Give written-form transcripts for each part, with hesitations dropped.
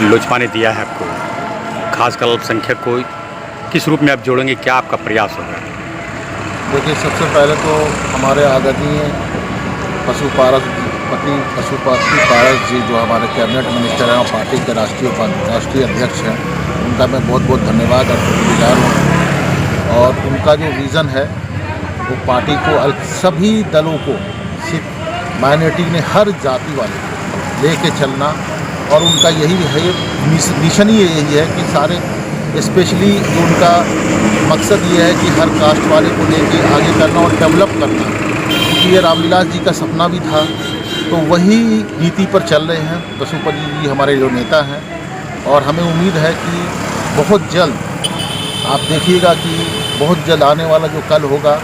लोजपा ने दिया है आपको, खासकर अल्पसंख्यक को किस रूप में आप जोड़ेंगे, क्या आपका प्रयास होगा? देखिए, सबसे पहले तो हमारे आदरणीय पशुपति पारस जी जो हमारे कैबिनेट मिनिस्टर हैं और पार्टी के राष्ट्रीय अध्यक्ष हैं, उनका मैं बहुत बहुत धन्यवाद और शुक्रगुजार हूँ। और उनका जो विज़न है वो पार्टी को सभी दलों को, सिर्फ माइनॉरिटी ने हर जाति वाले को लेके चलना, और उनका यही है, मिशन ही यही है कि सारे, स्पेशली जो उनका मकसद ये है कि हर कास्ट वाले को लेके आगे करना और डेवलप करना, क्योंकि ये रामविलास जी का सपना भी था। तो वही नीति पर चल रहे हैं पशुपति जी, हमारे जो नेता हैं। और हमें उम्मीद है कि बहुत जल्द आप देखिएगा कि बहुत जल्द आने वाला जो कल होगा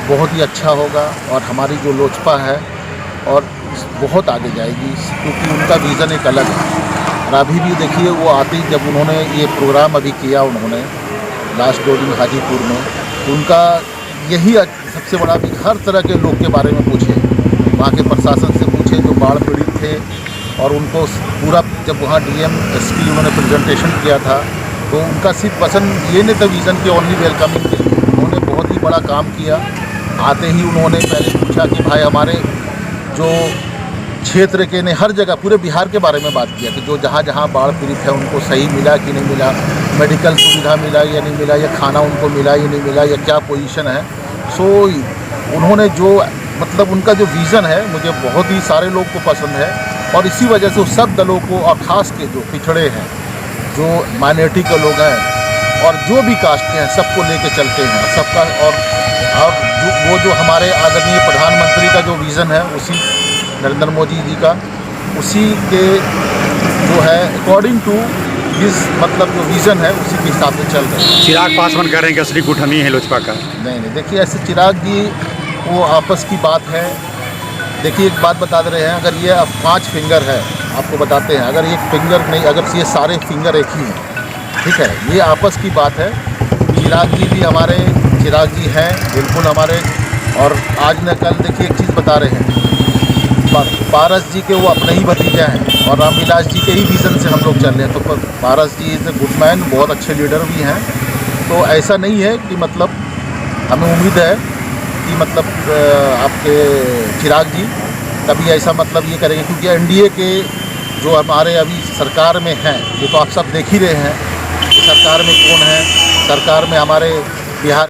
बहुत ही अच्छा होगा, और हमारी जो लोजपा है और बहुत आगे जाएगी, क्योंकि उनका विज़न एक अलग है। और अभी भी देखिए, वो आते ही जब उन्होंने ये प्रोग्राम अभी किया, उन्होंने लास्ट 2 दिन हाजीपुर में, उनका यही सबसे बड़ा भी, हर तरह के लोग के बारे में पूछे, वहाँ के प्रशासन से पूछे जो बाढ़ पीड़ित थे, और उनको पूरा, जब वहाँ डीएम एसपी उन्होंने प्रेजेंटेशन किया था, तो उनका सिर्फ पसंद ये नहीं था विज़न की ओनली वेलकमिंग थी। उन्होंने बहुत ही बड़ा काम किया। आते ही उन्होंने पहले पूछा कि भाई हमारे जो क्षेत्र के ने हर जगह पूरे बिहार के बारे में बात किया कि जो जहाँ जहाँ बाढ़ पीड़ित है उनको सही मिला कि नहीं मिला, मेडिकल सुविधा मिला या नहीं मिला, या खाना उनको मिला या नहीं मिला, या क्या पोजीशन है। सो उन्होंने जो, मतलब उनका जो विज़न है, मुझे बहुत ही सारे लोग को पसंद है, और इसी वजह से वो सब दलों को, और ख़ास के जो पिछड़े हैं, जो माइनॉरिटी के लोग हैं, और जो भी कास्ट के हैं, सबको लेके चलते हैं सबका। और वो जो हमारे आदरणीय प्रधानमंत्री का जो विज़न है, उसी नरेंद्र मोदी जी का, उसी के जो है अकॉर्डिंग टू हिज, मतलब जो विज़न है उसी के हिसाब से चल रहे हैं। चिराग पासवान कह रहे हैं कि असली गुट हम ही है लोजपा का। नहीं, देखिए, ऐसे चिराग जी, वो आपस की बात है। देखिए, एक बात बता दे रहे हैं, अगर ये अब 5 फिंगर है, आपको बताते हैं, अगर एक फिंगर नहीं, अगर ये सारे फिंगर एक ही हैं, ठीक है, ये आपस की बात है। चिराग जी भी हमारे चिराग जी हैं, बिल्कुल हमारे। और आज न कल देखिए, एक चीज़ बता रहे हैं, पारस जी के वो अपने ही भतीजा हैं, और रामविलास जी के ही विज़न से हम लोग चल रहे हैं। तो पारस जी इज़ ए गुड मैन, बहुत अच्छे लीडर भी हैं। तो ऐसा नहीं है कि, मतलब हमें उम्मीद है कि, मतलब आपके चिराग जी कभी ऐसा, मतलब ये करेंगे, क्योंकि एनडीए के जो हमारे अभी सरकार में हैं, ये तो आप सब देख ही रहे हैं कि सरकार में कौन है। सरकार में हमारे बिहार